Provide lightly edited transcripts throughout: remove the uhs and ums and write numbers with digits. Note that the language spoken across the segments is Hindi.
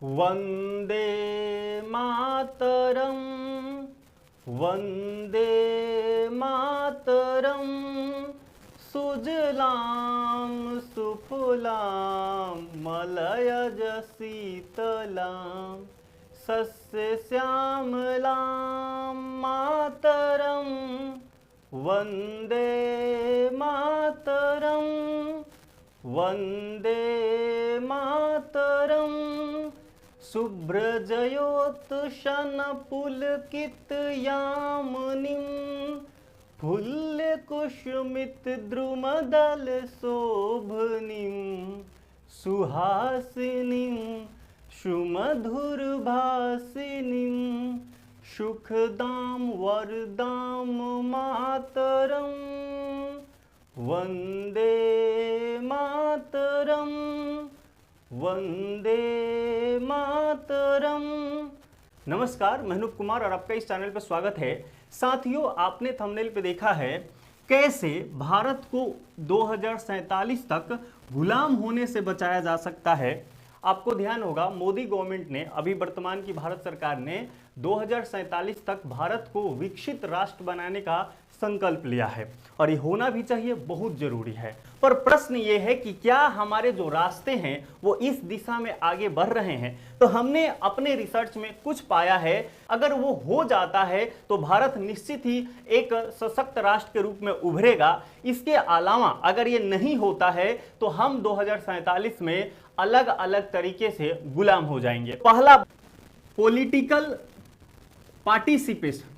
वंदे मातरम, वंदे मातरम, सुजलाम सुफलाम मलयज शीतलाम सस्य श्यामलाम मातरम, वंदे मातरम, वंदे मातरम, शुभ्रजयोत्शन पुलकितयामिनीं फुल्लकुसुमितद्रुमदल शोभनीं सुहासिनीं सुमधुरभाषिनीं सुखदां वरदां मातरं, वंदे मातरम, वंदे मातरम। नमस्कार, मैं अनूप कुमार और आपका इस चैनल पर स्वागत है। साथियों, आपने थंबनेल पे देखा है कैसे भारत को 2047 तक गुलाम होने से बचाया जा सकता है। आपको ध्यान होगा, मोदी गवर्नमेंट ने, अभी वर्तमान की भारत सरकार ने 2047 तक भारत को विकसित राष्ट्र बनाने का संकल्प लिया है और ये होना भी चाहिए, बहुत जरूरी है। पर प्रश्न ये है कि क्या हमारे जो रास्ते हैं वो इस दिशा में आगे बढ़ रहे हैं? तो हमने अपने रिसर्च में कुछ पाया है। अगर वो हो जाता है तो भारत निश्चित ही एक सशक्त राष्ट्र के रूप में उभरेगा। इसके अलावा अगर ये नहीं होता है तो हम 2047 में अलग अलग तरीके से गुलाम हो जाएंगे। पहला, पॉलिटिकल पार्टिसिपेशन।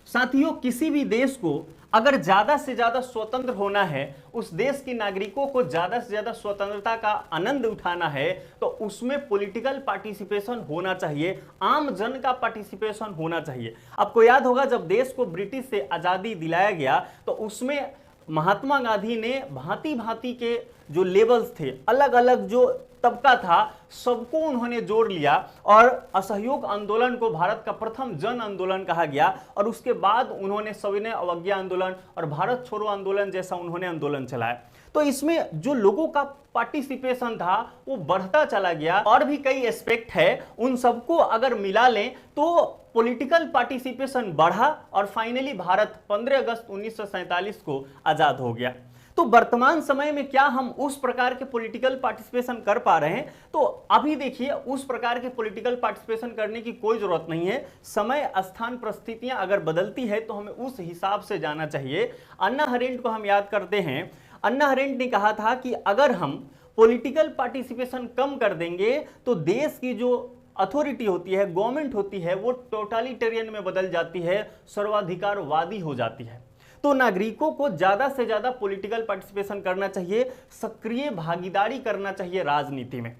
साथियों, किसी भी देश को अगर ज्यादा से ज्यादा स्वतंत्र होना है, उस देश के नागरिकों को ज्यादा से ज्यादा स्वतंत्रता का आनंद उठाना है, तो उसमें पॉलिटिकल पार्टिसिपेशन होना चाहिए, आम जन का पार्टिसिपेशन होना चाहिए। आपको याद होगा, जब देश को ब्रिटिश से आजादी दिलाया गया तो उसमें महात्मा गांधी ने भांति भांति के जो लेवल्स थे, अलग अलग जो तबका था, सबको उन्होंने जोड़ लिया और असहयोग आंदोलन को भारत का प्रथम जन आंदोलन कहा गया। और उसके बाद उन्होंने सविनय अवज्ञा आंदोलन और भारत छोड़ो आंदोलन जैसा उन्होंने आंदोलन चलाया। तो इसमें जो लोगों का पार्टिसिपेशन था वो बढ़ता चला गया। और भी कई एस्पेक्ट है, उन सबको अगर मिला लें तो पॉलिटिकल पार्टिसिपेशन बढ़ा और फाइनली भारत 15 अगस्त 1947 को आजाद हो गया। तो वर्तमान समय में क्या हम उस प्रकार के पॉलिटिकल पार्टिसिपेशन कर पा रहे हैं? तो अभी देखिए, उस प्रकार के पॉलिटिकल पार्टिसिपेशन करने की कोई जरूरत नहीं है। समय, स्थान, परिस्थितियां अगर बदलती है तो हमें उस हिसाब से जाना चाहिए। अन्ना हरेंट को हम याद करते हैं। अन्ना हरेंट ने कहा था कि अगर हम पॉलिटिकल पार्टिसिपेशन कम कर देंगे तो देश की जो अथॉरिटी होती है, गवर्नमेंट होती है, वो टोटलिटेरियन में बदल जाती है, सर्वाधिकारवादी हो जाती है। तो नागरिकों को ज्यादा से ज्यादा पॉलिटिकल पार्टिसिपेशन करना चाहिए, सक्रिय भागीदारी करना चाहिए राजनीति में।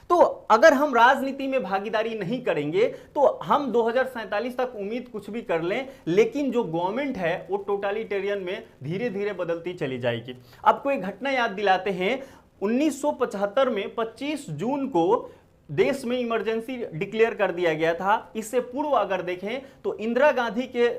तो अगर हम राजनीति में भागीदारी नहीं करेंगे तो हम 2047 तक उम्मीद कुछ भी कर लें, लेकिन जो गवर्नमेंट है वो टोटलिटेरियन में धीरे धीरे बदलती चली जाएगी। आपको एक घटना याद दिलाते हैं। 1975 में 25 जून को देश में इमरजेंसी डिक्लेयर कर दिया गया था। इससे पूर्व अगर देखें तो इंदिरा गांधी के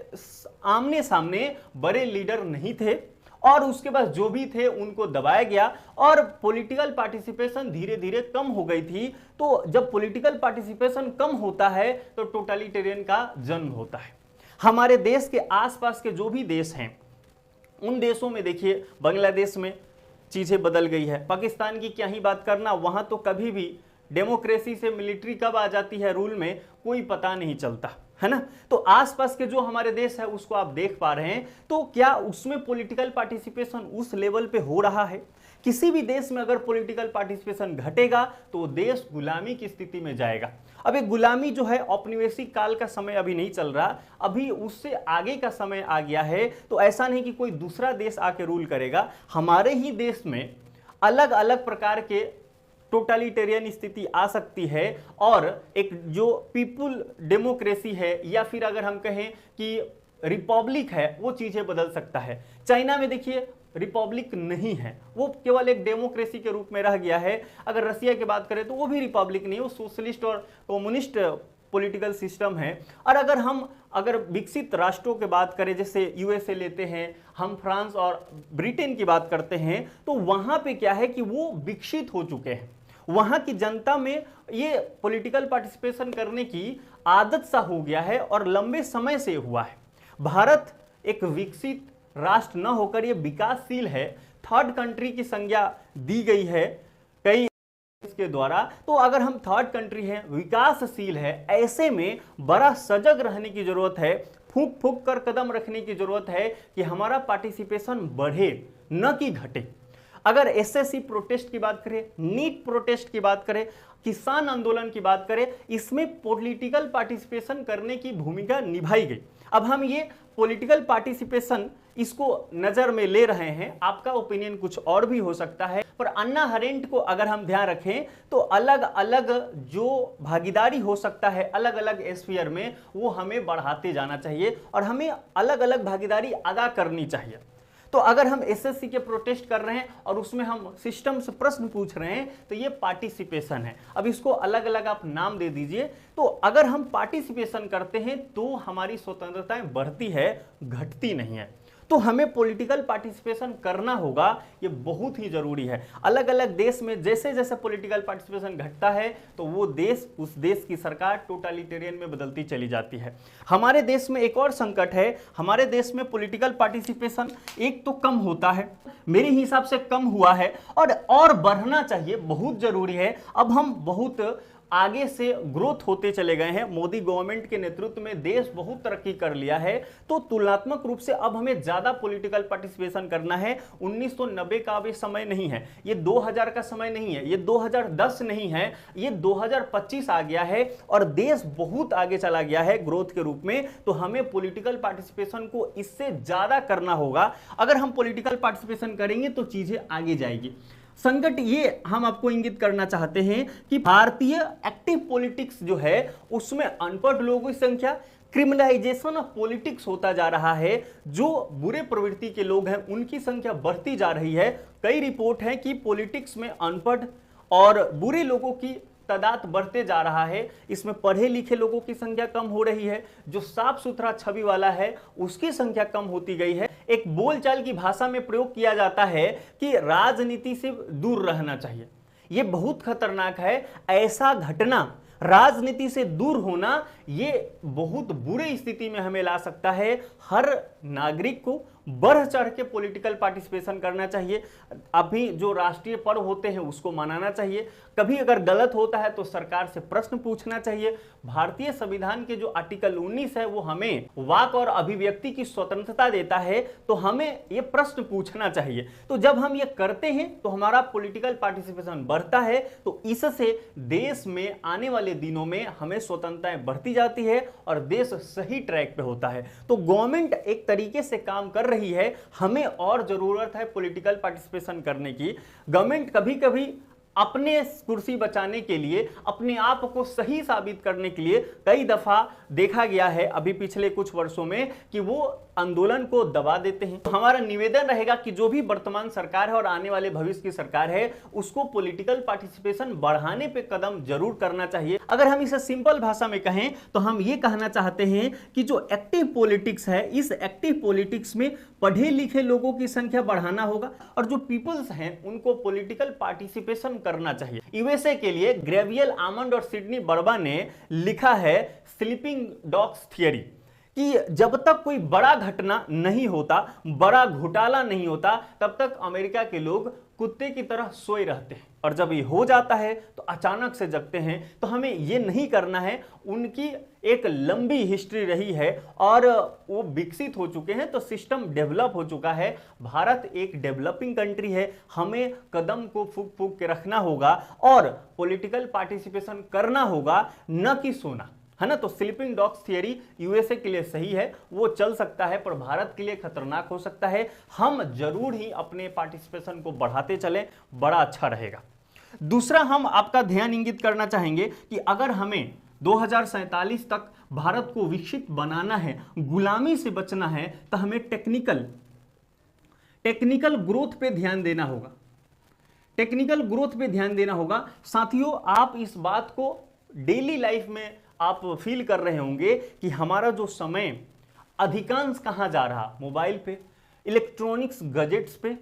आमने सामने बड़े लीडर नहीं थे और उसके बाद जो भी थे उनको दबाया गया और पॉलिटिकल पार्टिसिपेशन धीरे धीरे कम हो गई थी। तो जब पॉलिटिकल पार्टिसिपेशन कम होता है तो टोटलिटेरियन का जन्म होता है। हमारे देश के आसपास के जो भी देश हैं, उन देशों में देखिए, बांग्लादेश में चीजें बदल गई है। पाकिस्तान की क्या ही बात करना, वहां तो कभी भी डेमोक्रेसी से मिलिट्री कब आ जाती है रूल में, कोई पता नहीं चलता, है ना। तो आसपास के जो हमारे देश है उसको आप देख पा रहे हैं। तो क्या उसमें पॉलिटिकल पार्टिसिपेशन उस लेवल पे हो रहा है? किसी भी देश में अगर पॉलिटिकल पार्टिसिपेशन घटेगा तो देश गुलामी की स्थिति में जाएगा। अब एक गुलामी जो है, औपनिवेशिक काल का समय अभी नहीं चल रहा, अभी उससे आगे का समय आ गया है। तो ऐसा नहीं कि कोई दूसरा देश आके रूल करेगा। हमारे ही देश में अलग अलग प्रकार के टोटलिटेरियन स्थिति आ सकती है और एक जो पीपुल डेमोक्रेसी है या फिर अगर हम कहें कि रिपब्लिक है, वो चीजें बदल सकता है। चाइना में देखिए रिपब्लिक नहीं है, वो केवल एक डेमोक्रेसी के रूप में रह गया है। अगर रसिया की बात करें तो वो भी रिपब्लिक नहीं है, वो सोशलिस्ट और कम्युनिस्ट पॉलिटिकल सिस्टम है। और अगर विकसित राष्ट्रों की बात करें, जैसे यूएसए लेते हैं, हम फ्रांस और ब्रिटेन की बात करते हैं, तो वहां पे क्या है कि वो विकसित हो चुके हैं, वहां की जनता में ये पॉलिटिकल पार्टिसिपेशन करने की आदत सा हो गया है और लंबे समय से हुआ है। भारत एक विकसित राष्ट्र न होकर ये विकासशील है, थर्ड कंट्री की संज्ञा दी गई है कई के द्वारा। तो अगर हम थर्ड कंट्री है, विकासशील है, ऐसे में बड़ा सजग रहने की जरूरत है, फूंक फूंक कर कदम रखने की जरूरत है कि हमारा पार्टिसिपेशन बढ़े न कि घटे। अगर एसएससी प्रोटेस्ट की बात करें, नीट प्रोटेस्ट की बात करें, किसान आंदोलन की बात करें, इसमें पॉलिटिकल पार्टिसिपेशन करने की भूमिका निभाई गई। अब हम ये पॉलिटिकल पार्टिसिपेशन इसको नजर में ले रहे हैं, आपका ओपिनियन कुछ और भी हो सकता है, पर अन्ना हरेंट को अगर हम ध्यान रखें तो अलग अलग जो भागीदारी हो सकता है अलग अलग एस्फीयर में, वो हमें बढ़ाते जाना चाहिए और हमें अलग अलग भागीदारी अदा करनी चाहिए। तो अगर हम एसएससी के प्रोटेस्ट कर रहे हैं और उसमें हम सिस्टम से प्रश्न पूछ रहे हैं तो ये पार्टिसिपेशन है। अब इसको अलग अलग आप नाम दे दीजिए। तो अगर हम पार्टिसिपेशन करते हैं तो हमारी स्वतंत्रताएं बढ़ती है, घटती नहीं है। तो हमें पॉलिटिकल पार्टिसिपेशन करना होगा, ये बहुत ही जरूरी है। अलग अलग देश में जैसे जैसे पॉलिटिकल पार्टिसिपेशन घटता है तो वो देश, उस देश की सरकार टोटलिटेरियन में बदलती चली जाती है। हमारे देश में एक और संकट है, हमारे देश में पॉलिटिकल पार्टिसिपेशन एक तो कम होता है, मेरे हिसाब से कम हुआ है और बढ़ना चाहिए, बहुत जरूरी है। अब हम बहुत आगे से ग्रोथ होते चले गए हैं, मोदी गवर्नमेंट के नेतृत्व में देश बहुत तरक्की कर लिया है, तो तुलनात्मक रूप से अब हमें ज्यादा पॉलिटिकल पार्टिसिपेशन करना है। 1990 का अब ये समय नहीं है, ये 2000 का समय नहीं है, ये 2010 नहीं है, ये 2025 आ गया है और देश बहुत आगे चला गया है ग्रोथ के रूप में। तो हमें पॉलिटिकल पार्टिसिपेशन को इससे ज्यादा करना होगा। अगर हम पॉलिटिकल पार्टिसिपेशन करेंगे तो चीजें आगे जाएगी। संकट ये हम आपको इंगित करना चाहते हैं कि भारतीय एक्टिव पॉलिटिक्स जो है उसमें अनपढ़ लोगों की संख्या, क्रिमिनलाइजेशन ऑफ पॉलिटिक्स होता जा रहा है, जो बुरे प्रवृत्ति के लोग हैं उनकी संख्या बढ़ती जा रही है। कई रिपोर्ट है कि पॉलिटिक्स में अनपढ़ और बुरे लोगों की तादाद बढ़ते जा रहा है, इसमें पढ़े लिखे लोगों की संख्या कम हो रही है, जो साफ सुथरा छवि वाला है उसकी संख्या कम होती गई है। एक बोलचाल की भाषा में प्रयोग किया जाता है कि राजनीति से दूर रहना चाहिए, यह बहुत खतरनाक है। ऐसा घटना, राजनीति से दूर होना, ये बहुत बुरी स्थिति में हमें ला सकता है। हर नागरिक को बढ़ चढ़ के पॉलिटिकल पार्टिसिपेशन करना चाहिए। अभी जो राष्ट्रीय पर्व होते हैं उसको मनाना चाहिए, कभी अगर गलत होता है तो सरकार से प्रश्न पूछना चाहिए। भारतीय संविधान के जो आर्टिकल 19 है वो हमें वाक और अभिव्यक्ति की स्वतंत्रता देता है, तो हमें ये प्रश्न पूछना चाहिए। तो जब हम ये करते हैं तो हमारा पॉलिटिकल पार्टिसिपेशन बढ़ता है, तो इससे देश में आने वाले दिनों में हमें स्वतंत्रताएं बढ़ती जाती है और देश सही ट्रैक पे होता है। तो गवर्नमेंट एक तरीके से काम कर रही है, हमें और जरूरत है पॉलिटिकल पार्टिसिपेशन करने की। गवर्नमेंट कभी कभी अपने कुर्सी बचाने के लिए, अपने आप को सही साबित करने के लिए कई दफा देखा गया है अभी पिछले कुछ वर्षों में कि वो आंदोलन को दबा देते हैं। हमारा निवेदन रहेगा कि जो भी वर्तमान सरकार है और आने वाले भविष्य की सरकार है उसको पॉलिटिकल पार्टिसिपेशन बढ़ाने पे कदम जरूर करना चाहिए। अगर हम इसे सिंपल भाषा में कहें तो हम ये कहना चाहते हैं कि जो एक्टिव पॉलिटिक्स है, इस एक्टिव पॉलिटिक्स में पढ़े लिखे लोगों की संख्या बढ़ाना होगा और जो पीपल्स हैं उनको पॉलिटिकल पार्टिसिपेशन करना चाहिए। यूएसए के लिए ग्रेवियल आमंड और सिडनी बर्बा ने लिखा है स्लीपिंग डॉग्स थियरी, कि जब तक कोई बड़ा घटना नहीं होता, बड़ा घोटाला नहीं होता, तब तक अमेरिका के लोग कुत्ते की तरह सोए रहते हैं और जब ये हो जाता है तो अचानक से जगते हैं। तो हमें ये नहीं करना है। उनकी एक लंबी हिस्ट्री रही है और वो विकसित हो चुके हैं, तो सिस्टम डेवलप हो चुका है। भारत एक डेवलपिंग कंट्री है, हमें कदम को फूंक फूंक के रखना होगा और पॉलिटिकल पार्टिसिपेशन करना होगा, न कि सोना, है ना। तो स्लीपिंग डॉग्स थियरी यूएसए के लिए सही है, वो चल सकता है, पर भारत के लिए खतरनाक हो सकता है। हम जरूर ही अपने पार्टिसिपेशन को बढ़ाते चलें, बड़ा अच्छा रहेगा। दूसरा, हम आपका ध्यान इंगित करना चाहेंगे कि अगर हमें 2047 तक भारत को विकसित बनाना है, गुलामी से बचना है, तो हमें टेक्निकल ग्रोथ पे ध्यान देना होगा। टेक्निकल ग्रोथ पे ध्यान देना होगा। साथियों, आप इस बात को डेली लाइफ में आप फील कर रहे होंगे कि हमारा जो समय अधिकांश कहां जा रहा, मोबाइल पे, इलेक्ट्रॉनिक्स गैजेट्स पे,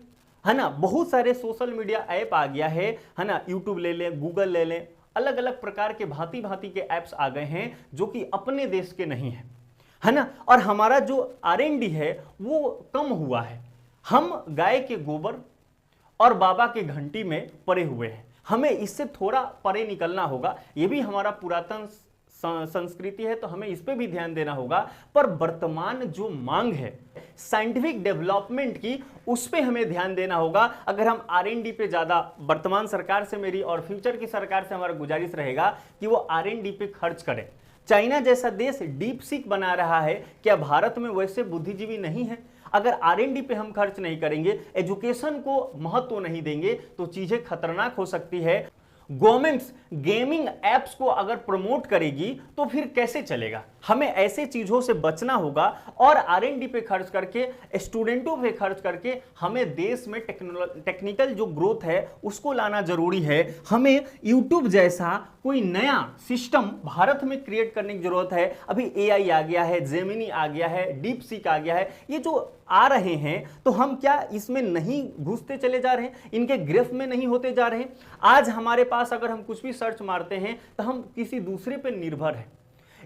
है ना। बहुत सारे सोशल मीडिया ऐप आ गया है ना। यूट्यूब ले लें, गूगल ले लें, अलग अलग प्रकार के भांति भांति के ऐप्स आ गए हैं जो कि अपने देश के नहीं है ना। और हमारा जो R&D है वो कम हुआ है। हम गाय के गोबर और बाबा के घंटी में पड़े हुए हैं। हमें इससे थोड़ा परे निकलना होगा। ये भी हमारा पुरातन संस्कृति है, तो हमें इस पे भी ध्यान देना होगा। पर वर्तमान जो मांग है साइंटिफिक डेवलपमेंट की, उस पे हमें ध्यान देना होगा। अगर हम R&D पे ज्यादा, वर्तमान सरकार से मेरी और फ्यूचर की सरकार से हमारा गुजारिश रहेगा कि वो R&D पे खर्च करें। चाइना जैसा देश डीप सीक बना रहा है, क्या भारत में वैसे बुद्धिजीवी नहीं है? अगर R&D पे हम खर्च नहीं करेंगे, एजुकेशन को महत्व नहीं देंगे, तो चीजें खतरनाक हो सकती है। गवर्नमेंट्स गेमिंग एप्स को अगर प्रमोट करेगी तो फिर कैसे चलेगा? हमें ऐसे चीजों से बचना होगा और R&D पे खर्च करके, स्टूडेंटों पे खर्च करके हमें देश में टेक्निकल जो ग्रोथ है उसको लाना जरूरी है। हमें यूट्यूब जैसा कोई नया सिस्टम भारत में क्रिएट करने की जरूरत है। अभी AI आ गया है, जेमिनी आ गया है, डीप सीक आ गया है, ये जो आ रहे हैं, तो हम क्या इसमें नहीं घुसते चले जा रहे हैं? इनके गिरफ्त में नहीं होते जा रहे हैं? आज हमारे पास अगर हम कुछ भी सर्च मारते हैं तो हम किसी दूसरे पर निर्भर हैं।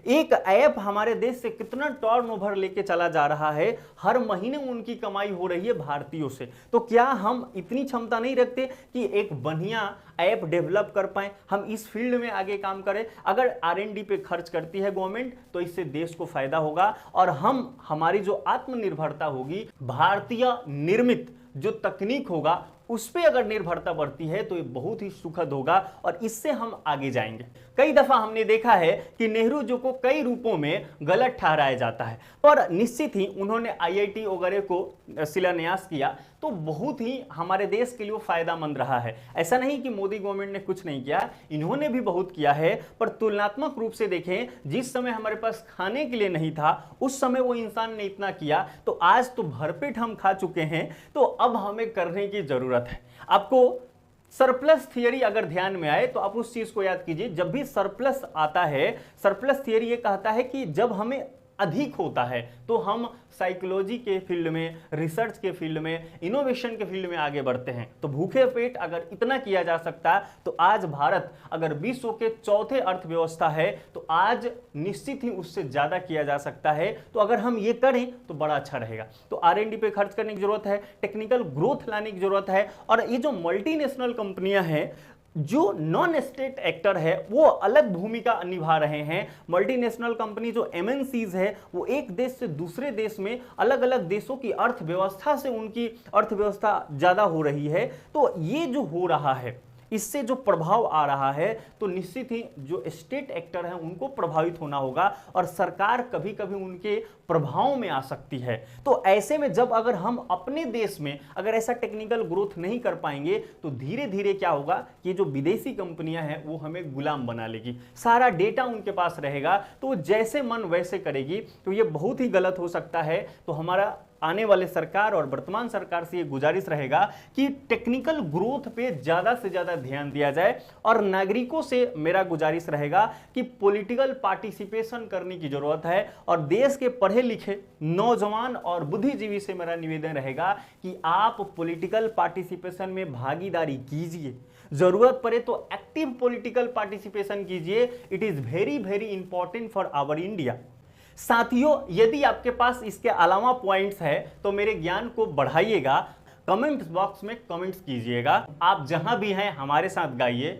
एक ऐप हमारे देश से कितना टर्नओवर लेके चला जा रहा है, हर महीने उनकी कमाई हो रही है भारतीयों से। तो क्या हम इतनी क्षमता नहीं रखते कि एक बढ़िया ऐप डेवलप कर पाए, हम इस फील्ड में आगे काम करें? अगर R&D पे खर्च करती है गवर्नमेंट तो इससे देश को फायदा होगा और हमारी जो आत्मनिर्भरता होगी, भारतीय निर्मित जो तकनीक होगा उस पे अगर निर्भरता बढ़ती है तो ये बहुत ही सुखद होगा और इससे हम आगे जाएंगे। कई दफा हमने देखा है कि नेहरू जी को कई रूपों में गलत ठहराया जाता है, पर निश्चित ही उन्होंने IIT वगैरह को शिलान्यास किया तो बहुत ही हमारे देश के लिए फायदामंद रहा है। ऐसा नहीं कि मोदी गवर्नमेंट ने कुछ नहीं किया, इन्होंने भी बहुत किया है। पर तुलनात्मक रूप से देखें, जिस समय हमारे पास खाने के लिए नहीं था उस समय वो इंसान ने इतना किया, तो आज तो भरपेट हम खा चुके हैं, तो अब हमें करने की जरूरत है। आपको सरप्लस थियरी अगर ध्यान में आए तो आप उस चीज को याद कीजिए। जब भी सरप्लस आता है, सरप्लस थियरी ये कहता है कि जब हमें अधिक होता है तो हम साइकोलॉजी के फील्ड में, रिसर्च के फील्ड में, इनोवेशन के फील्ड में आगे बढ़ते हैं। तो भूखे पेट अगर इतना किया जा सकता तो आज भारत अगर विश्व के चौथे अर्थव्यवस्था है तो आज निश्चित ही उससे ज्यादा किया जा सकता है। तो अगर हम ये करें तो बड़ा अच्छा रहेगा। तो R&D पे खर्च करने की जरूरत है, टेक्निकल ग्रोथ लाने की जरूरत है। और ये जो मल्टीनेशनल कंपनियां हैं, जो नॉन स्टेट एक्टर है, वो अलग भूमिका निभा रहे हैं। मल्टीनेशनल कंपनी जो MNCs है, वो एक देश से दूसरे देश में अलग अलग देशों की अर्थव्यवस्था से उनकी अर्थव्यवस्था ज्यादा हो रही है। तो ये जो हो रहा है, इससे जो प्रभाव आ रहा है, तो निश्चित ही जो स्टेट एक्टर हैं उनको प्रभावित होना होगा और सरकार कभी कभी उनके प्रभाव में आ सकती है। तो ऐसे में जब अगर हम अपने देश में अगर ऐसा टेक्निकल ग्रोथ नहीं कर पाएंगे तो धीरे धीरे क्या होगा कि जो विदेशी कंपनियां हैं वो हमें गुलाम बना लेगी। सारा डेटा उनके पास रहेगा तो जैसे मन वैसे करेगी। तो ये बहुत ही गलत हो सकता है। तो हमारा आने वाले सरकार और वर्तमान सरकार से ये गुजारिश रहेगा कि टेक्निकल ग्रोथ पे ज्यादा से ज्यादा ध्यान दिया जाए। और नागरिकों से मेरा गुजारिश रहेगा कि पॉलिटिकल पार्टिसिपेशन करने की जरूरत है। और देश के पढ़े लिखे नौजवान और बुद्धिजीवी से मेरा निवेदन रहेगा कि आप पॉलिटिकल पार्टिसिपेशन में भागीदारी कीजिए, जरूरत पड़े तो एक्टिव पॉलिटिकल पार्टिसिपेशन कीजिए। It is very very important for our India. साथियों, यदि आपके पास इसके अलावा पॉइंट्स है तो मेरे ज्ञान को बढ़ाइएगा, कमेंट बॉक्स में कमेंट्स कीजिएगा। आप जहां भी हैं हमारे साथ गाइए,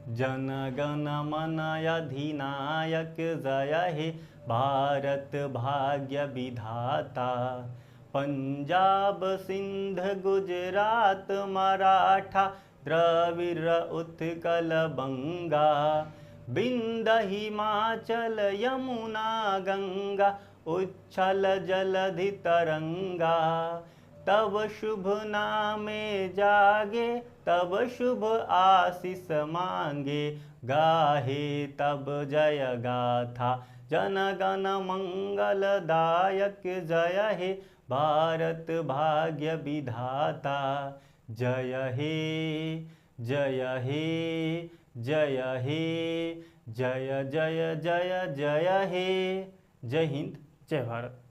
जन गण मन अधिनायक जय हे भारत भाग्य विधाता, पंजाब सिंध गुजरात मराठा द्रविड़ उत्कल बंगा, बिंद हिमाचल यमुना गंगा उच्छल जलधि तरंगा, तब शुभ नामे जागे तब शुभ आशीष मांगे, गाहे तब जय गाथा जन गण मंगलदायक जय हे भारत भाग्य विधाता, जय हे जय हे जय हे जय जय जय जय हे। जय हिंद, जय भारत।